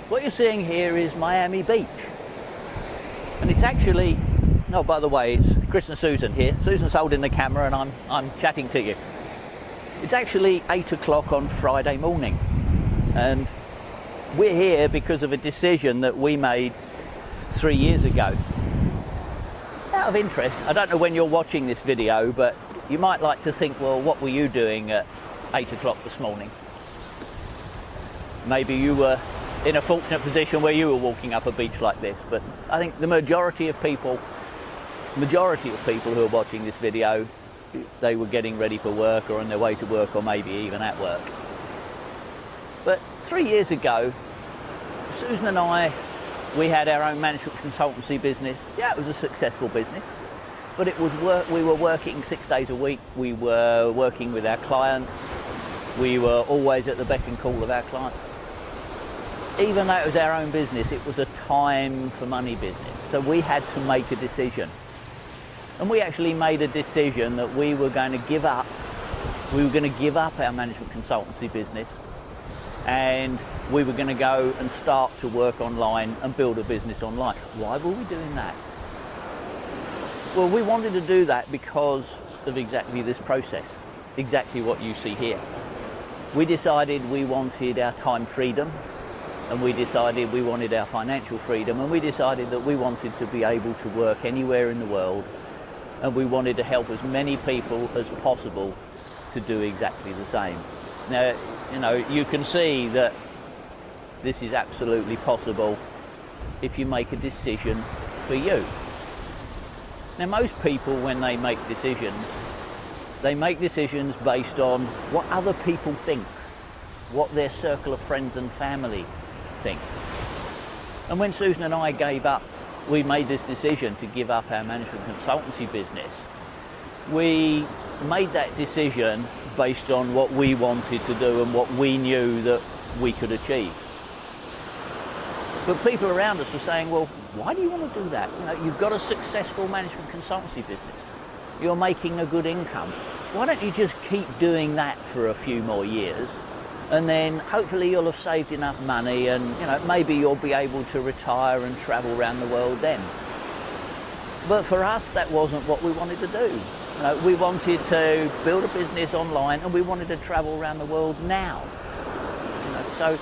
What you're seeing here is Miami Beach. And it's actually, oh, by the way, it's Chris and Susan here. Susan's holding the camera and I'm chatting to you. It's actually 8 o'clock on Friday morning. And we're here because of a decision that we made 3 years ago. Out of interest, I don't know when you're watching this video, but you might like to think, well, what were you doing at 8 o'clock this morning? Maybe you were in a fortunate position where you were walking up a beach like this, but I think the majority of people who are watching this video, they were getting ready for work or on their way to work or maybe even at work. But 3 years ago, Susan and I, we had our own management consultancy business. Yeah, it was a successful business, but it was work. We were working 6 days a week. We were working with our clients. We were always at the beck and call of our clients. Even though it was our own business, it was a time for money business. So we had to make a decision. And we actually made a decision that we were going to give up. We were going to give up our management consultancy business, and we were going to go and start to work online and build a business online. Why were we doing that? Well, we wanted to do that because of exactly this process, exactly what you see here. We decided we wanted our time freedom, and we decided we wanted our financial freedom, and we decided that we wanted to be able to work anywhere in the world, and we wanted to help as many people as possible to do exactly the same. Now, you know, you can see that this is absolutely possible if you make a decision for you. Now, most people, when they make decisions based on what other people think, what their circle of friends and family think. And when Susan and I we made this decision to give up our management consultancy business, we made that decision based on what we wanted to do and what we knew that we could achieve. But people around us were saying, well, why do you want to do that? You know, you've got a successful management consultancy business. You're making a good income. Why don't you just keep doing that for a few more years? And then hopefully you'll have saved enough money, and you know, maybe you'll be able to retire and travel around the world then. But for us, that wasn't what we wanted to do. You know, we wanted to build a business online, and we wanted to travel around the world now. You know, so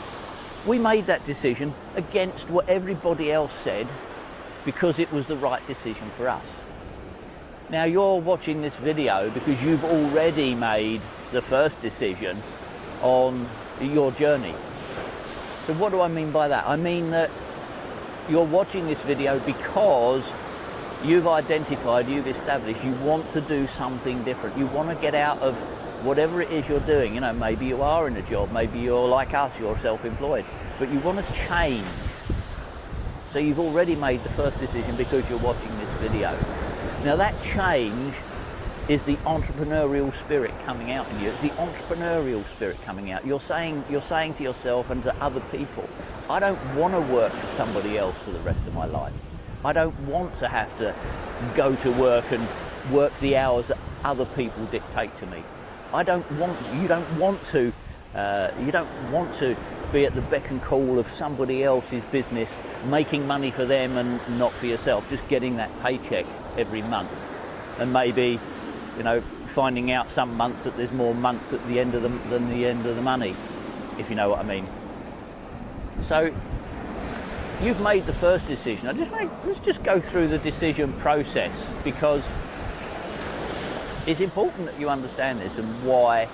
we made that decision against what everybody else said, because it was the right decision for us. Now, you're watching this video because you've already made the first decision on your journey. So what do I mean by that? I mean that you're watching this video because you've identified, you've established, you want to do something different. You want to get out of whatever it is you're doing. You know, maybe you are in a job, maybe you're like us, you're self-employed, but you want to change. So you've already made the first decision because you're watching this video. Now, that change is the entrepreneurial spirit coming out in you. It's the entrepreneurial spirit coming out. You're saying to yourself and to other people, I don't want to work for somebody else for the rest of my life. I don't want to have to go to work and work the hours that other people dictate to me. You don't want to be at the beck and call of somebody else's business, making money for them and not for yourself, just getting that paycheck every month. And maybe, you know, finding out some months that there's more months at the end of than the end of the money, if you know what I mean. So you've made the first decision. Let's just go through the decision process, because it's important that you understand this and why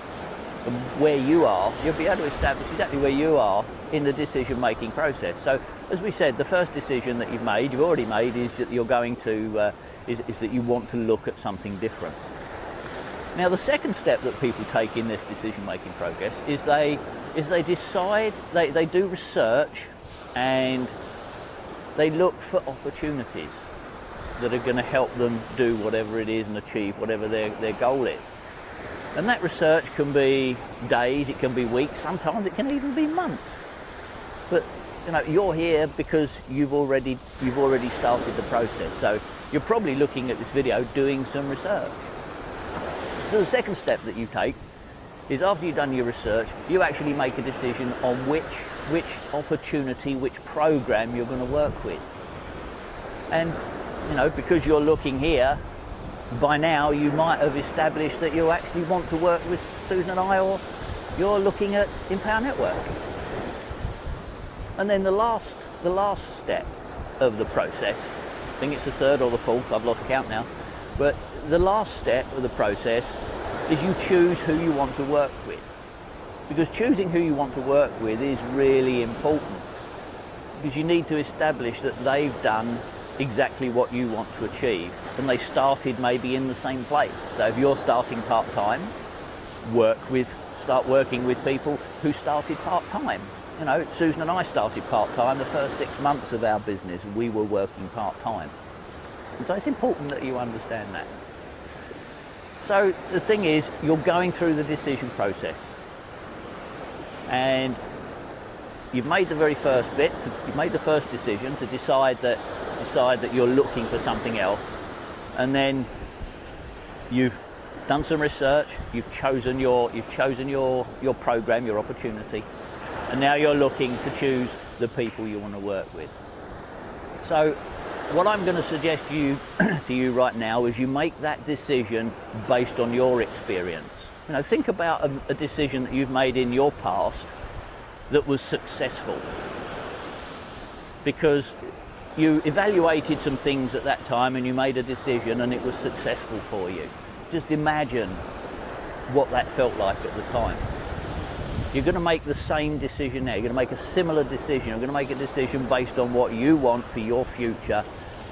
and where you are. You'll be able to establish exactly where you are in the decision-making process. So, as we said, the first decision that you've already made, is that you're going to is that you want to look at something different. Now, the second step that people take in this decision-making process is they decide, they do research, and they look for opportunities that are going to help them do whatever it is and achieve whatever their goal is. And that research can be days, it can be weeks, sometimes it can even be months. But you know, you're here because you've already started the process. So you're probably looking at this video doing some research. So the second step that you take is after you've done your research, you actually make a decision on which opportunity, which program you're going to work with. And, you know, because you're looking here, by now you might have established that you actually want to work with Susan and I, or you're looking at Empower Network. And then the last step of the process, I think it's the third or the fourth, I've lost count now, but the last step of the process is you choose who you want to work with. Because choosing who you want to work with is really important, because you need to establish that they've done exactly what you want to achieve, and they started maybe in the same place. So if you're starting part-time, start working with people who started part-time. You know, Susan and I started part-time. The first 6 months of our business, we were working part-time. And so it's important that you understand that. So the thing is, you're going through the decision process, and you've made the very first bit, you've made the first decision to decide that you're looking for something else, and then you've done some research, you've chosen your program, your opportunity, and now you're looking to choose the people you want to work with. So what I'm going to suggest to you right now is you make that decision based on your experience. You know, think about a decision that you've made in your past that was successful, because you evaluated some things at that time and you made a decision and it was successful for you. Just imagine what that felt like at the time. You're going to make the same decision now. You're going to make a similar decision. You're going to make a decision based on what you want for your future,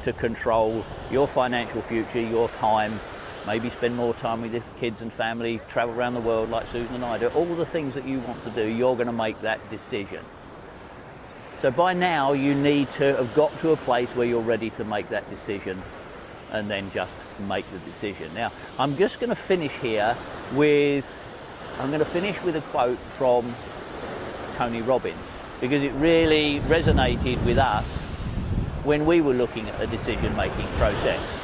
to control your financial future, your time, maybe spend more time with your kids and family, travel around the world like Susan and I do. All the things that you want to do, you're going to make that decision. So by now you need to have got to a place where you're ready to make that decision, and then just make the decision. Now, I'm just going to finish here with a quote from Tony Robbins, because it really resonated with us when we were looking at a decision-making process.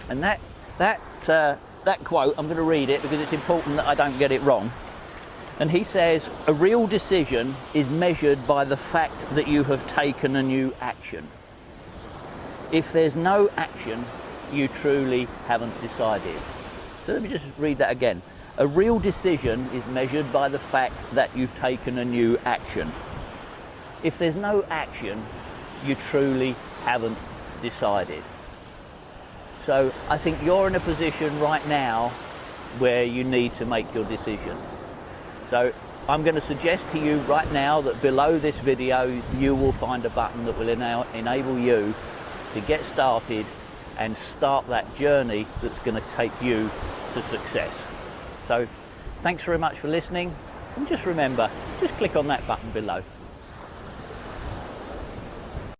And that quote, I'm going to read it because it's important that I don't get it wrong. And he says, "A real decision is measured by the fact that you have taken a new action. If there's no action, you truly haven't decided." So let me just read that again. A real decision is measured by the fact that you've taken a new action. If there's no action, you truly haven't decided. So I think you're in a position right now where you need to make your decision. So I'm going to suggest to you right now that below this video you will find a button that will enable you to get started and start that journey that's going to take you to success. So thanks very much for listening, and just remember, just click on that button below.